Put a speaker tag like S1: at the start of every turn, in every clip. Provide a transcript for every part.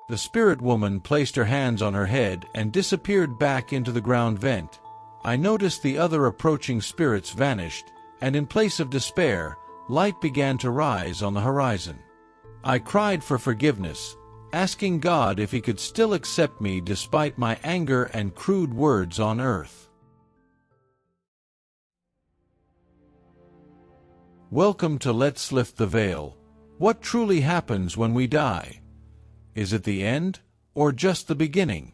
S1: The spirit woman placed her hands on her head and disappeared back into the ground vent. I noticed the other approaching spirits vanished, and in place of despair, light began to rise on the horizon. I cried for forgiveness, asking God if He could still accept me despite my anger and crude words on earth. Welcome to Let's Lift the Veil. What truly happens when we die? Is it the end, or just the beginning?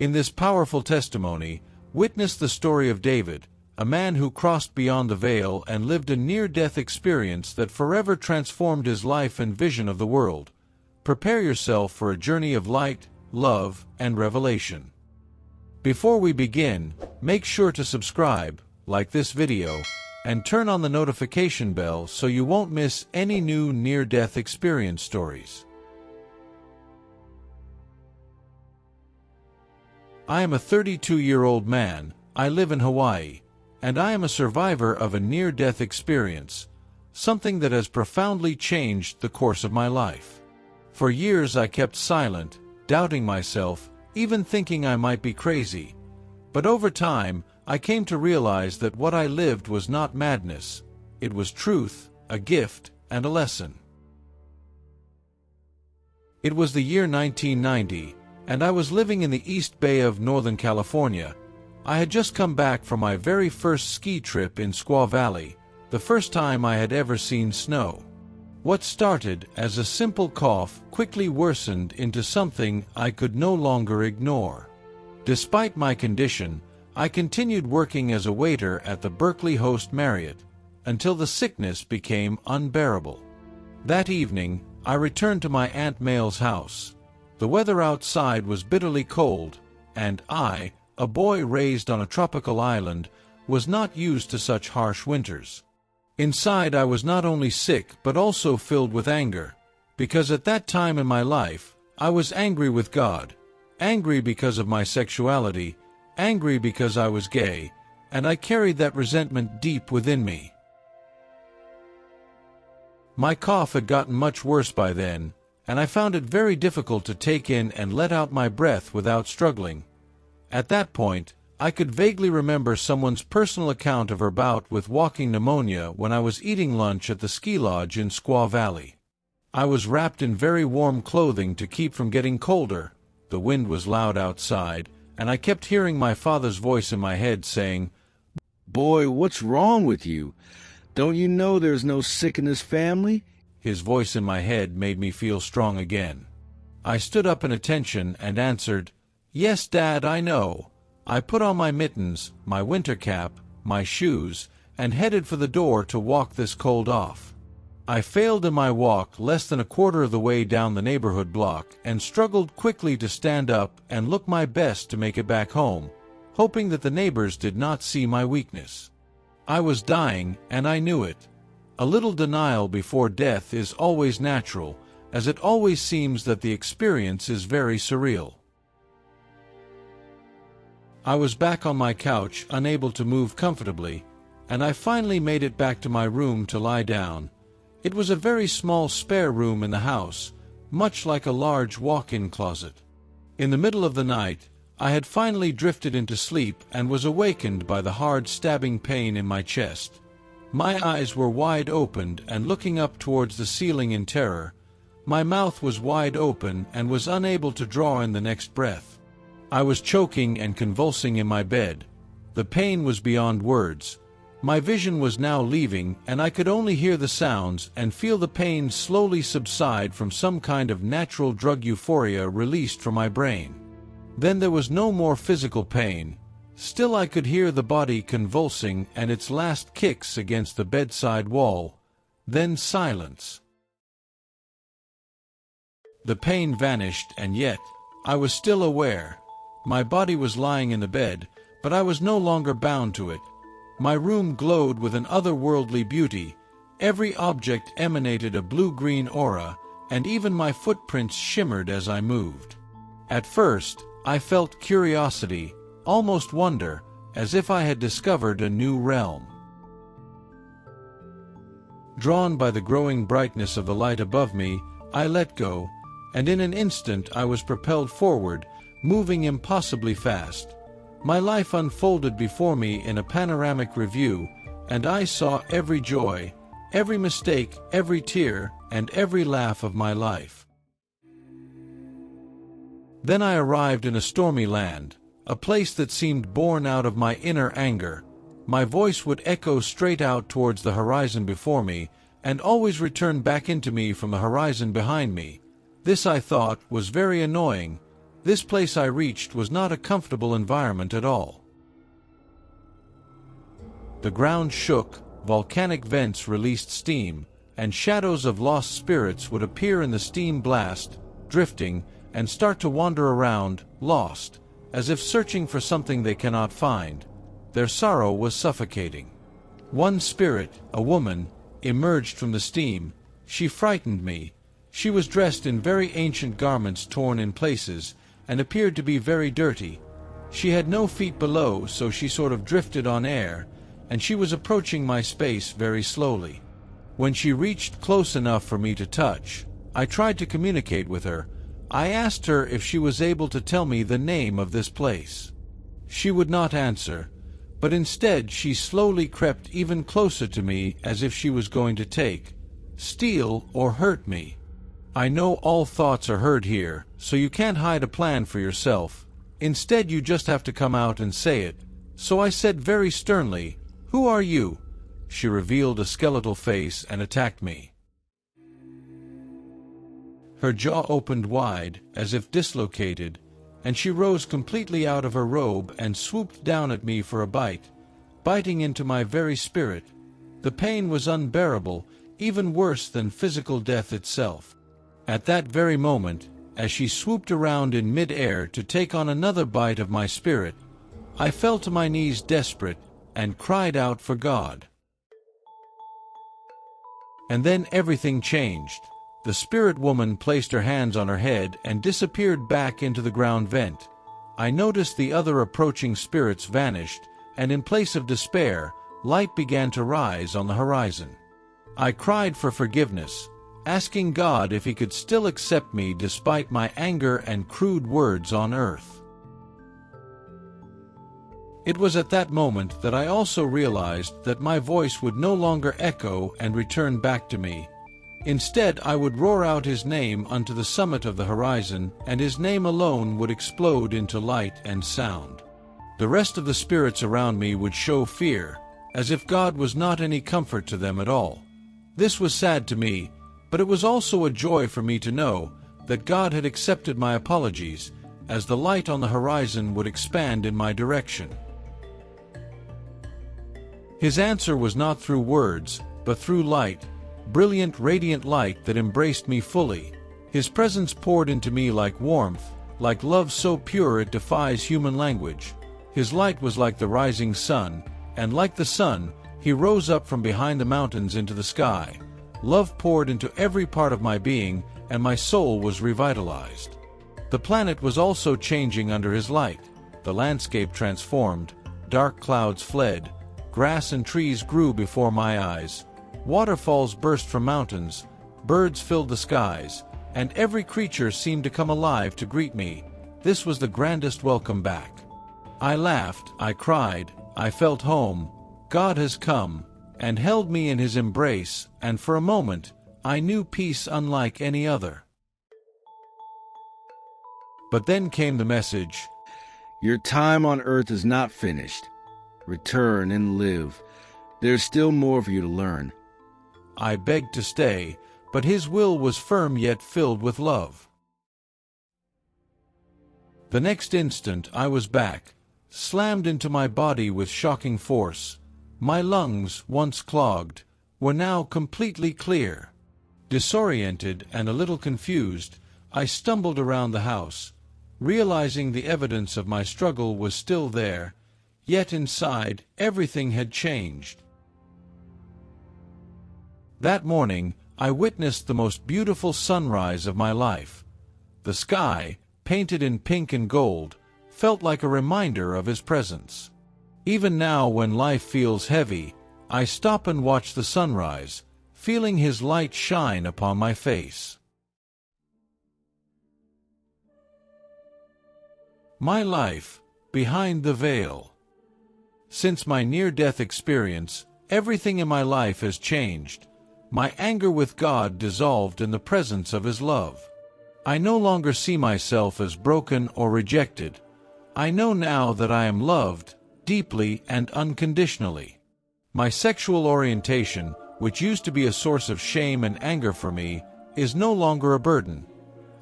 S1: In this powerful testimony, witness the story of David, a man who crossed beyond the veil and lived a near-death experience that forever transformed his life and vision of the world. Prepare yourself for a journey of light, love, and revelation. Before we begin, make sure to subscribe, like this video, and turn on the notification bell so you won't miss any new near-death experience stories. I am a 32-year-old man. I live in Hawaii, and I am a survivor of a near-death experience, something that has profoundly changed the course of my life. For years I kept silent, doubting myself, even thinking I might be crazy. But over time, I came to realize that what I lived was not madness. It was truth, a gift, and a lesson. It was the year 1990, and I was living in the East Bay of Northern California. I had just come back from my very first ski trip in Squaw Valley, the first time I had ever seen snow. What started as a simple cough quickly worsened into something I could no longer ignore. Despite my condition, I continued working as a waiter at the Berkeley Host Marriott, until the sickness became unbearable. That evening, I returned to my Aunt Mayle's house. The weather outside was bitterly cold, and I, a boy raised on a tropical island, was not used to such harsh winters. Inside I was not only sick but also filled with anger, because at that time in my life, I was angry with God, angry because of my sexuality, angry because I was gay, and I carried that resentment deep within me. My cough had gotten much worse by then, and I found it very difficult to take in and let out my breath without struggling. At that point, I could vaguely remember someone's personal account of her bout with walking pneumonia when I was eating lunch at the ski lodge in Squaw Valley. I was wrapped in very warm clothing to keep from getting colder. The wind was loud outside, and I kept hearing my father's voice in my head saying,
S2: "Boy, what's wrong with you? Don't you know there's no sick in this family?"
S1: His voice in my head made me feel strong again. I stood up in attention and answered, "Yes, Dad, I know." I put on my mittens, my winter cap, my shoes, and headed for the door to walk this cold off. I failed in my walk less than a quarter of the way down the neighborhood block and struggled quickly to stand up and look my best to make it back home, hoping that the neighbors did not see my weakness. I was dying, and I knew it. A little denial before death is always natural, as it always seems that the experience is very surreal. I was back on my couch, unable to move comfortably, and I finally made it back to my room to lie down. It was a very small spare room in the house, much like a large walk-in closet. In the middle of the night, I had finally drifted into sleep and was awakened by the hard stabbing pain in my chest. My eyes were wide opened and looking up towards the ceiling in terror. My mouth was wide open and was unable to draw in the next breath. I was choking and convulsing in my bed. The pain was beyond words. My vision was now leaving, and I could only hear the sounds and feel the pain slowly subside from some kind of natural drug euphoria released from my brain. Then there was no more physical pain. Still I could hear the body convulsing and its last kicks against the bedside wall. Then silence. The pain vanished, and yet I was still aware. My body was lying in the bed, but I was no longer bound to it. My room glowed with an otherworldly beauty. Every object emanated a blue-green aura, and even my footprints shimmered as I moved. At first, I felt curiosity, almost wonder, as if I had discovered a new realm. Drawn by the growing brightness of the light above me, I let go, and in an instant I was propelled forward, moving impossibly fast. My life unfolded before me in a panoramic review, and I saw every joy, every mistake, every tear, and every laugh of my life. Then I arrived in a stormy land, a place that seemed born out of my inner anger. My voice would echo straight out towards the horizon before me, and always return back into me from the horizon behind me. This, I thought, was very annoying. This place I reached was not a comfortable environment at all. The ground shook, volcanic vents released steam, and shadows of lost spirits would appear in the steam blast, drifting, and start to wander around, lost, as if searching for something they cannot find. Their sorrow was suffocating. One spirit, a woman, emerged from the steam. She frightened me. She was dressed in very ancient garments torn in places, and appeared to be very dirty. She had no feet below, so she sort of drifted on air, and she was approaching my space very slowly. When she reached close enough for me to touch, I tried to communicate with her. I asked her if she was able to tell me the name of this place. She would not answer, but instead she slowly crept even closer to me as if she was going to take, steal, or hurt me. I know all thoughts are heard here, so you can't hide a plan for yourself. Instead, you just have to come out and say it. So I said very sternly, "Who are you?" She revealed a skeletal face and attacked me. Her jaw opened wide, as if dislocated, and she rose completely out of her robe and swooped down at me for a bite, biting into my very spirit. The pain was unbearable, even worse than physical death itself. At that very moment, as she swooped around in mid-air to take on another bite of my spirit, I fell to my knees desperate, and cried out for God. And then everything changed. The spirit woman placed her hands on her head and disappeared back into the ground vent. I noticed the other approaching spirits vanished, and in place of despair, light began to rise on the horizon. I cried for forgiveness, asking God if He could still accept me despite my anger and crude words on earth. It was at that moment that I also realized that my voice would no longer echo and return back to me. Instead, I would roar out His name unto the summit of the horizon, and His name alone would explode into light and sound. The rest of the spirits around me would show fear, as if God was not any comfort to them at all. This was sad to me, but it was also a joy for me to know that God had accepted my apologies, as the light on the horizon would expand in my direction. His answer was not through words, but through light, brilliant, radiant light that embraced me fully. His presence poured into me like warmth, like love so pure it defies human language. His light was like the rising sun, and like the sun, He rose up from behind the mountains into the sky. Love poured into every part of my being, and my soul was revitalized. The planet was also changing under His light. The landscape transformed, dark clouds fled, grass and trees grew before my eyes. Waterfalls burst from mountains, birds filled the skies, and every creature seemed to come alive to greet me. This was the grandest welcome back. I laughed, I cried, I felt home. God has come, and held me in His embrace, and for a moment, I knew peace unlike any other. But then came the message,
S2: "Your time on earth is not finished. Return and live. There's still more for you to learn."
S1: I begged to stay, but His will was firm yet filled with love. The next instant I was back, slammed into my body with shocking force. My lungs, once clogged, were now completely clear. Disoriented and a little confused, I stumbled around the house, realizing the evidence of my struggle was still there, yet inside, everything had changed. That morning, I witnessed the most beautiful sunrise of my life. The sky, painted in pink and gold, felt like a reminder of His presence. Even now, when life feels heavy, I stop and watch the sunrise, feeling His light shine upon my face. My life, behind the veil. Since my near-death experience, everything in my life has changed. My anger with God dissolved in the presence of His love. I no longer see myself as broken or rejected. I know now that I am loved, deeply and unconditionally. My sexual orientation, which used to be a source of shame and anger for me, is no longer a burden.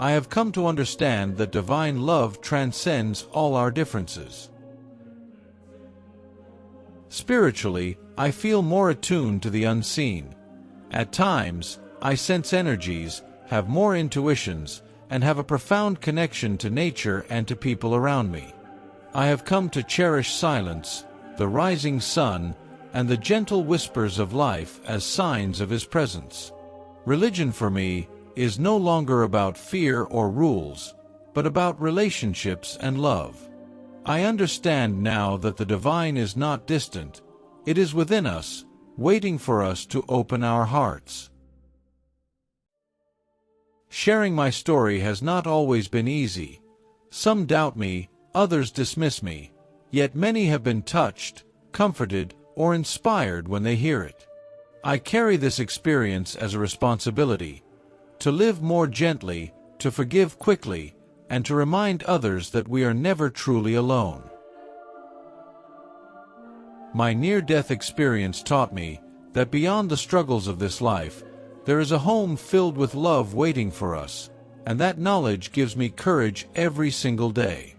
S1: I have come to understand that divine love transcends all our differences. Spiritually, I feel more attuned to the unseen. At times, I sense energies, have more intuitions, and have a profound connection to nature and to people around me. I have come to cherish silence, the rising sun, and the gentle whispers of life as signs of His presence. Religion for me is no longer about fear or rules, but about relationships and love. I understand now that the divine is not distant. It is within us, waiting for us to open our hearts. Sharing my story has not always been easy. Some doubt me, others dismiss me, yet many have been touched, comforted, or inspired when they hear it. I carry this experience as a responsibility, to live more gently, to forgive quickly, and to remind others that we are never truly alone. My near-death experience taught me that beyond the struggles of this life, there is a home filled with love waiting for us, and that knowledge gives me courage every single day.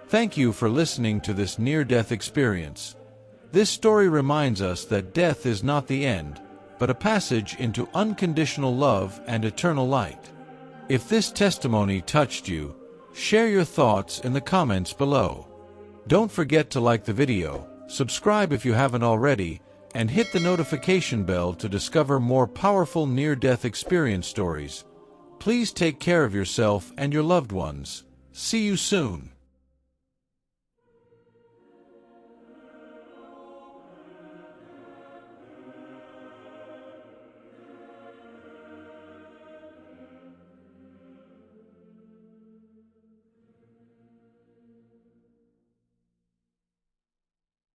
S1: Thank you for listening to this near-death experience. This story reminds us that death is not the end, but a passage into unconditional love and eternal light. If this testimony touched you, share your thoughts in the comments below. Don't forget to like the video, subscribe if you haven't already, and hit the notification bell to discover more powerful near-death experience stories. Please take care of yourself and your loved ones. See you soon.